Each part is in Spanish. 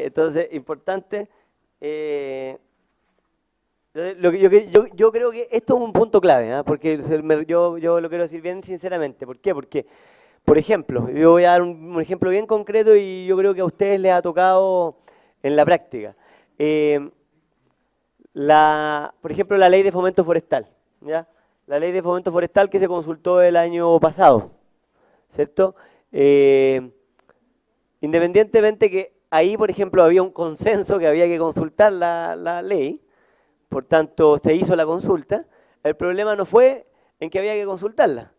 Entonces, importante. Yo creo que esto es un punto clave, ¿ah? Porque yo lo quiero decir bien sinceramente. ¿Por qué? Porque, por ejemplo, yo voy a dar un ejemplo bien concreto y yo creo que a ustedes les ha tocado en la práctica. Por ejemplo, la ley de fomento forestal, ¿ya? La ley de fomento forestal que se consultó el año pasado, ¿cierto? Independientemente que ahí, por ejemplo, había un consenso que había que consultar la ley, por tanto se hizo la consulta, el problema no fue en que había que consultarla,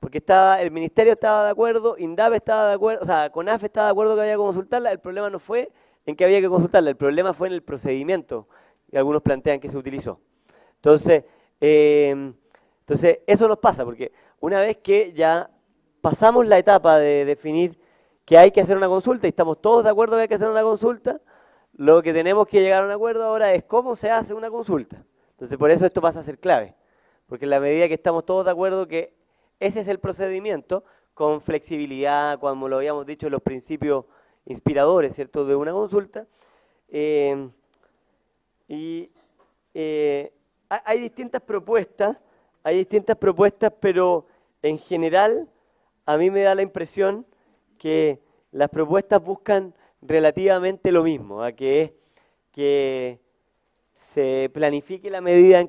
porque el ministerio estaba de acuerdo, INDAP estaba de acuerdo, o sea, CONAF estaba de acuerdo que había que consultarla, el problema no fue en que había que consultarla, el problema fue en el procedimiento que algunos plantean que se utilizó. Entonces, eso nos pasa, porque una vez que ya pasamos la etapa de definir que hay que hacer una consulta y estamos todos de acuerdo que hay que hacer una consulta, lo que tenemos que llegar a un acuerdo ahora es cómo se hace una consulta. Entonces, por eso esto pasa a ser clave, porque en la medida que estamos todos de acuerdo que ese es el procedimiento, con flexibilidad, como lo habíamos dicho, los principios inspiradores, ¿cierto?, de una consulta, hay distintas propuestas, pero en general a mí me da la impresión que las propuestas buscan relativamente lo mismo, ¿ah? Que es que se planifique la medida,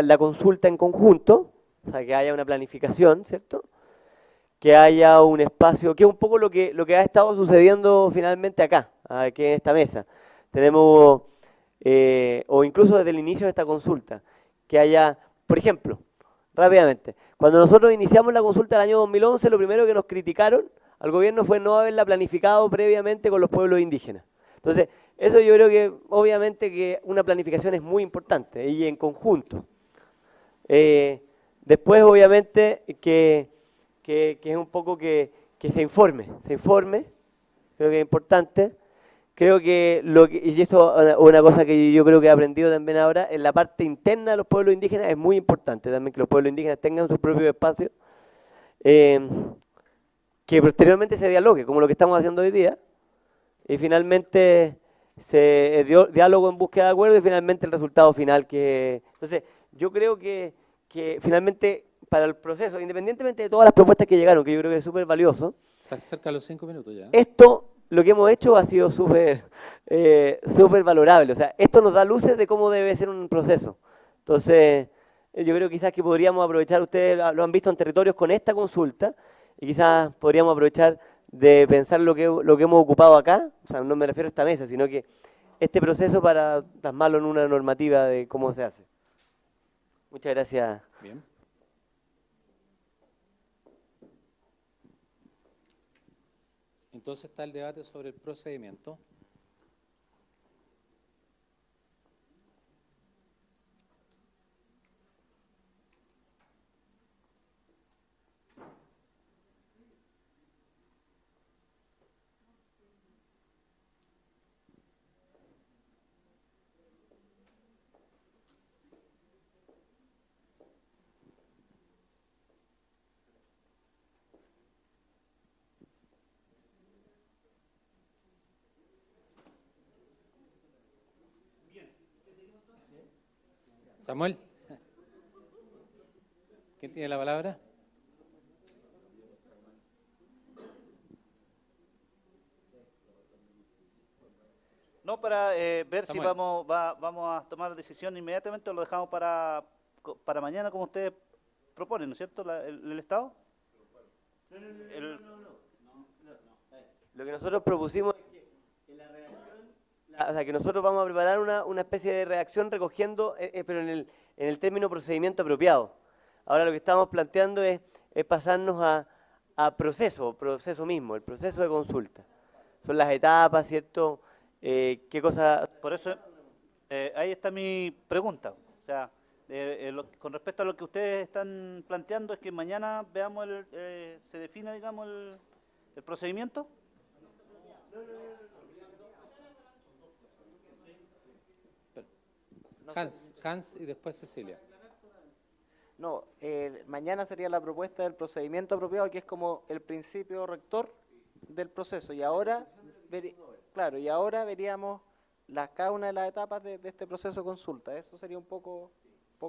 la consulta en conjunto, o sea, que haya una planificación, ¿cierto? Que haya un espacio, que es un poco lo que ha estado sucediendo finalmente acá, aquí en esta mesa. Tenemos, o incluso desde el inicio de esta consulta, que haya, por ejemplo, rápidamente, cuando nosotros iniciamos la consulta el año 2011, lo primero que nos criticaron al gobierno fue no haberla planificado previamente con los pueblos indígenas. Entonces, eso yo creo que obviamente que una planificación es muy importante y en conjunto. Después, obviamente, que es un poco que se informe, creo que es importante. Creo que, y esto es una cosa que yo creo que he aprendido también ahora, en la parte interna de los pueblos indígenas es muy importante también que los pueblos indígenas tengan sus propios espacios, que posteriormente se dialogue, como lo que estamos haciendo hoy día, y finalmente se dio diálogo en búsqueda de acuerdo y finalmente el resultado final que... Entonces, yo creo que finalmente para el proceso, independientemente de todas las propuestas que llegaron, que yo creo que es súper valioso, Estás cerca de los 5 minutos ya. esto, lo que hemos hecho ha sido súper valorable. O sea, esto nos da luces de cómo debe ser un proceso. Entonces, yo creo quizás que podríamos aprovechar, ustedes lo han visto en territorios con esta consulta, y quizás podríamos aprovechar de pensar lo que hemos ocupado acá, o sea, no me refiero a esta mesa, sino que este proceso para plasmarlo en una normativa de cómo se hace. Muchas gracias. Bien. Entonces está el debate sobre el procedimiento. Samuel, ¿quién tiene la palabra? No, para ver Samuel. si vamos a tomar decisión inmediatamente o lo dejamos para mañana como ustedes proponen, ¿no es cierto? El Estado. Lo que nosotros propusimos es que en la redacción, o sea, que nosotros vamos a preparar una especie de redacción recogiendo, pero en el término procedimiento apropiado. Ahora lo que estamos planteando es pasarnos a proceso mismo, el proceso de consulta. Son las etapas, ¿cierto? ¿Qué cosa? Por eso, ahí está mi pregunta. O sea, con respecto a lo que ustedes están planteando, es que mañana veamos, se define, digamos, el procedimiento. Hans y después Cecilia. No, mañana sería la propuesta del procedimiento apropiado, que es como el principio rector del proceso. Y ahora Claro, y ahora veríamos cada una de las etapas de este proceso de consulta. Eso sería un poco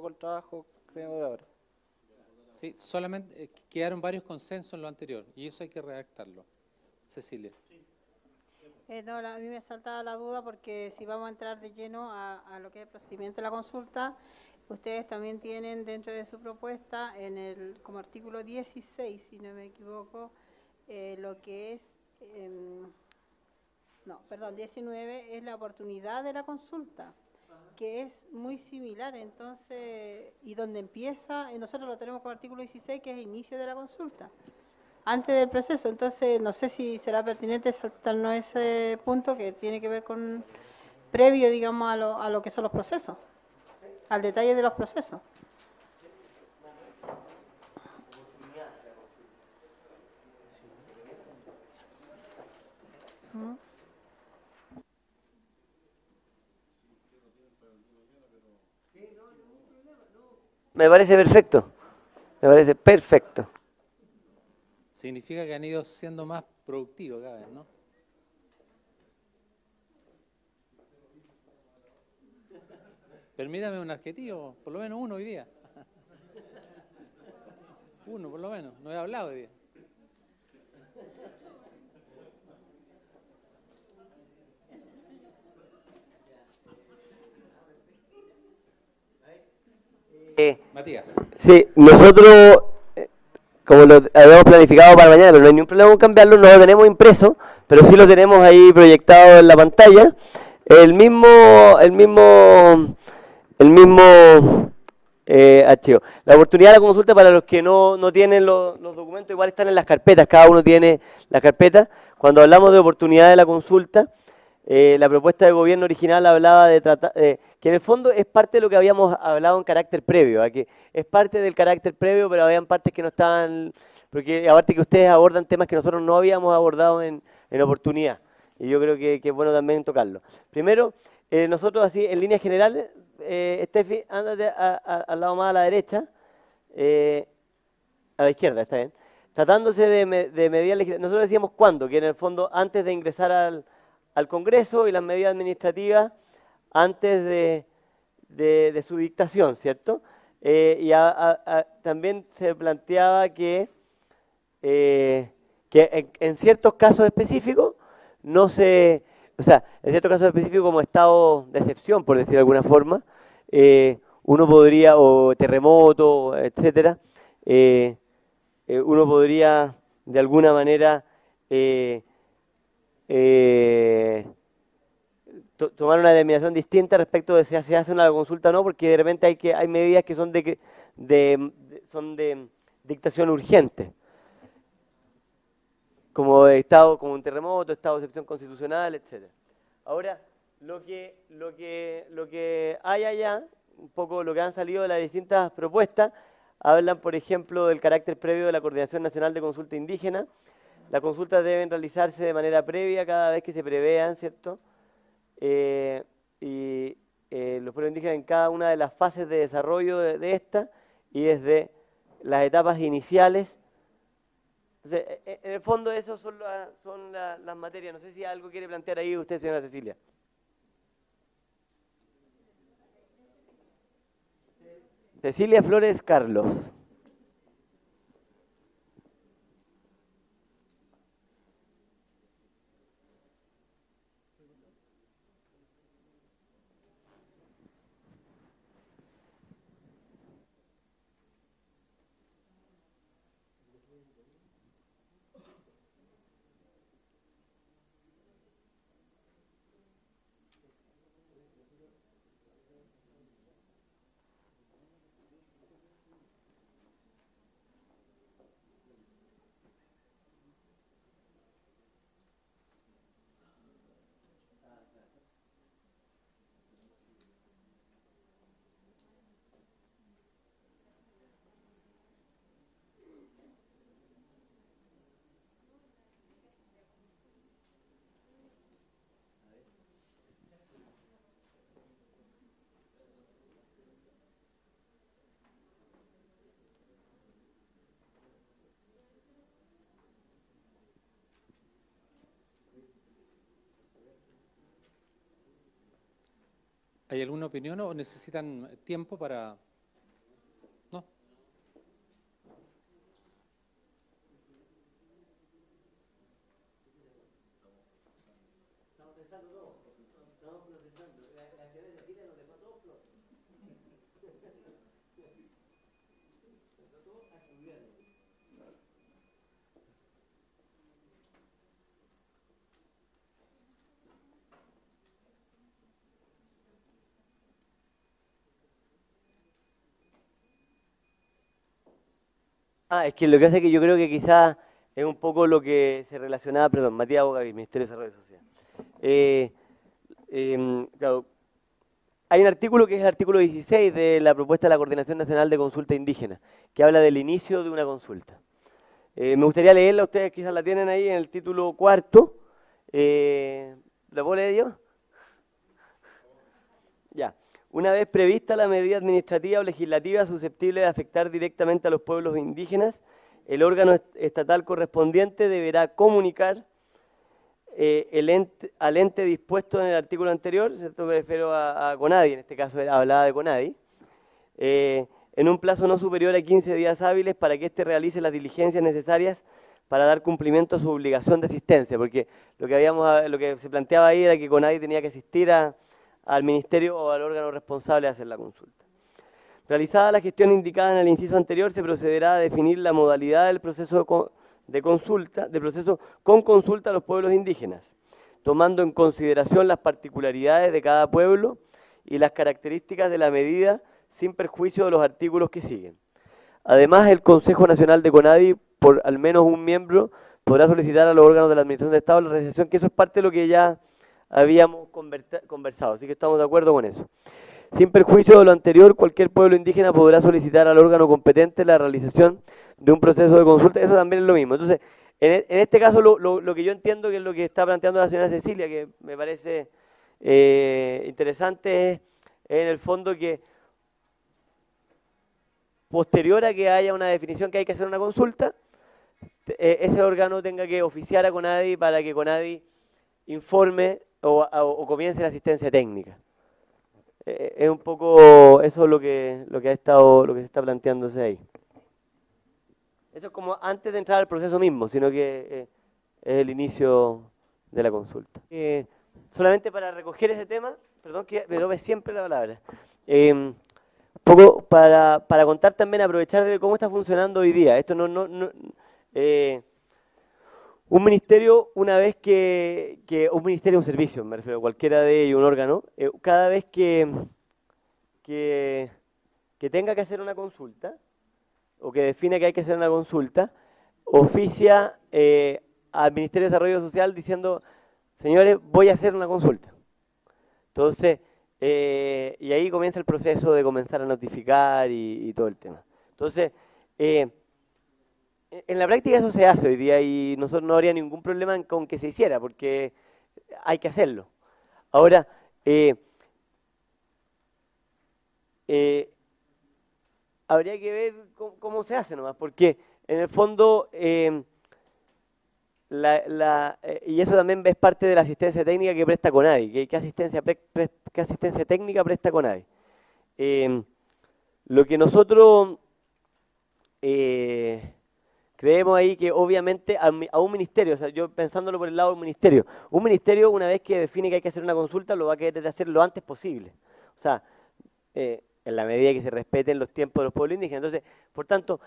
el trabajo, creo, de ahora. Sí, solamente quedaron varios consensos en lo anterior y eso hay que redactarlo. Cecilia. No, a mí me saltaba la duda porque si vamos a entrar de lleno a lo que es el procedimiento de la consulta, ustedes también tienen dentro de su propuesta, como artículo 16, si no me equivoco, lo que es, 19 es la oportunidad de la consulta, que es muy similar, entonces, y donde empieza, nosotros lo tenemos como artículo 16, que es el inicio de la consulta, antes del proceso. Entonces, no sé si será pertinente saltarnos ese punto que tiene que ver con previo, digamos, a lo que son los procesos, al detalle de los procesos. Me parece perfecto. Me parece perfecto. Significa que han ido siendo más productivos cada vez, ¿no? Permítame un adjetivo, por lo menos uno hoy día. Uno, por lo menos. No he hablado hoy día. Matías. Sí, nosotros, como lo habíamos planificado para mañana, pero no hay ningún problema con cambiarlo, no lo tenemos impreso, pero sí lo tenemos ahí proyectado en la pantalla. El mismo archivo. La oportunidad de la consulta para los que no tienen los documentos, igual están en las carpetas, cada uno tiene la carpeta. Cuando hablamos de oportunidad de la consulta, la propuesta de gobierno original hablaba de tratar, que en el fondo es parte de lo que habíamos hablado en carácter previo, que es parte del carácter previo, pero habían partes que no estaban, porque aparte que ustedes abordan temas que nosotros no habíamos abordado en oportunidad, y yo creo que es bueno también tocarlo. Primero, nosotros así, en líneas generales, Steffi, ándate al lado más a la derecha, a la izquierda, está bien. Tratándose de medidas legislativas, nosotros decíamos cuándo, que en el fondo antes de ingresar al Congreso y las medidas administrativas antes de su dictación, ¿cierto? Y también se planteaba que en ciertos casos específicos no se, o sea, en ciertos casos específicos como estado de excepción, por decir de alguna forma, uno podría, o terremoto, etcétera, uno podría de alguna manera tomar una determinación distinta respecto de si se hace una consulta o no, porque de repente hay medidas que son de dictación urgente, como un terremoto, estado de excepción constitucional, etcétera. Ahora, lo que hay allá, un poco lo que han salido de las distintas propuestas, hablan, por ejemplo, del carácter previo de la Coordinación Nacional de Consulta Indígena. Las consultas deben realizarse de manera previa cada vez que se prevean, ¿cierto? Los pueblos indígenas en cada una de las fases de desarrollo de esta y desde las etapas iniciales. Entonces, en el fondo, esas son las materias. No sé si algo quiere plantear ahí usted, señora Cecilia. Cecilia Flores Carlos. ¿Hay alguna opinión o necesitan tiempo para...? ¿No? Es que lo que hace que yo creo que quizás es un poco lo que se relacionaba, perdón, Matías Bogaví, Ministerio de Desarrollo Social. Claro, hay un artículo que es el artículo 16 de la propuesta de la Coordinación Nacional de Consulta Indígena, que habla del inicio de una consulta. Me gustaría leerla, ustedes quizás la tienen ahí en el título cuarto. ¿La puedo leer yo? Ya. Una vez prevista la medida administrativa o legislativa susceptible de afectar directamente a los pueblos indígenas, el órgano estatal correspondiente deberá comunicar al ente dispuesto en el artículo anterior, ¿cierto? Me refiero a CONADI, en este caso hablaba de CONADI, en un plazo no superior a 15 días hábiles para que éste realice las diligencias necesarias para dar cumplimiento a su obligación de asistencia, porque lo que se planteaba ahí era que CONADI tenía que asistir al ministerio o al órgano responsable de hacer la consulta. Realizada la gestión indicada en el inciso anterior, se procederá a definir la modalidad del proceso con consulta a los pueblos indígenas, tomando en consideración las particularidades de cada pueblo y las características de la medida sin perjuicio de los artículos que siguen. Además, el Consejo Nacional de CONADI, por al menos un miembro, podrá solicitar a los órganos de la Administración de Estado la realización, que eso es parte de lo que ya habíamos conversado, así que estamos de acuerdo con eso. Sin perjuicio de lo anterior, cualquier pueblo indígena podrá solicitar al órgano competente la realización de un proceso de consulta, eso también es lo mismo. Entonces, en este caso, lo que yo entiendo que es lo que está planteando la señora Cecilia, que me parece interesante, es en el fondo que posterior a que haya una definición que hay que hacer una consulta, ese órgano tenga que oficiar a CONADI para que CONADI informe o comience la asistencia técnica. Es un poco eso lo que se está planteándose ahí. Eso es como antes de entrar al proceso mismo, sino que es el inicio de la consulta. Solamente para recoger ese tema, perdón que me doy siempre la palabra, un poco para contar también, aprovechar de cómo está funcionando hoy día. Esto un ministerio, una vez un ministerio, un servicio, me refiero, cualquiera de ellos, un órgano, cada vez que tenga que hacer una consulta, o que define que hay que hacer una consulta, oficia al Ministerio de Desarrollo Social diciendo, señores, voy a hacer una consulta. Entonces, y ahí comienza el proceso de comenzar a notificar y todo el tema. Entonces, en la práctica eso se hace hoy día y nosotros no habría ningún problema con que se hiciera, porque hay que hacerlo. Ahora, habría que ver cómo se hace nomás, porque en el fondo, y eso también es parte de la asistencia técnica que presta CONADI. ¿Qué asistencia técnica presta CONADI? Lo que nosotros creemos ahí que obviamente a un ministerio, o sea, yo pensándolo por el lado de un ministerio una vez que define que hay que hacer una consulta lo va a querer hacer lo antes posible. O sea, en la medida que se respeten los tiempos de los pueblos indígenas. Entonces, por tanto,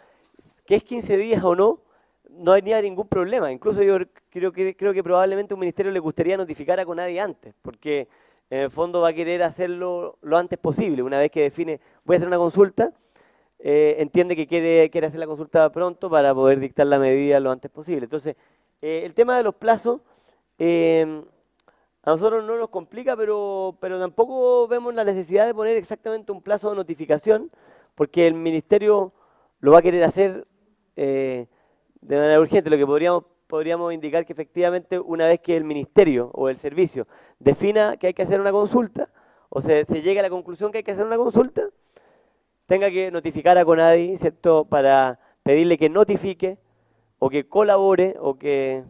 que es 15 días o no, no habría ningún problema. Incluso yo creo que probablemente a un ministerio le gustaría notificar a CONADI antes, porque en el fondo va a querer hacerlo lo antes posible. Una vez que define, voy a hacer una consulta, entiende que quiere hacer la consulta pronto para poder dictar la medida lo antes posible. Entonces, el tema de los plazos, a nosotros no nos complica, pero tampoco vemos la necesidad de poner exactamente un plazo de notificación, porque el ministerio lo va a querer hacer de manera urgente. Lo que podríamos indicar que efectivamente una vez que el ministerio o el servicio defina que hay que hacer una consulta, o se llegue a la conclusión que hay que hacer una consulta, tenga que notificar a CONADI, ¿cierto?, para pedirle que notifique, o que colabore, o que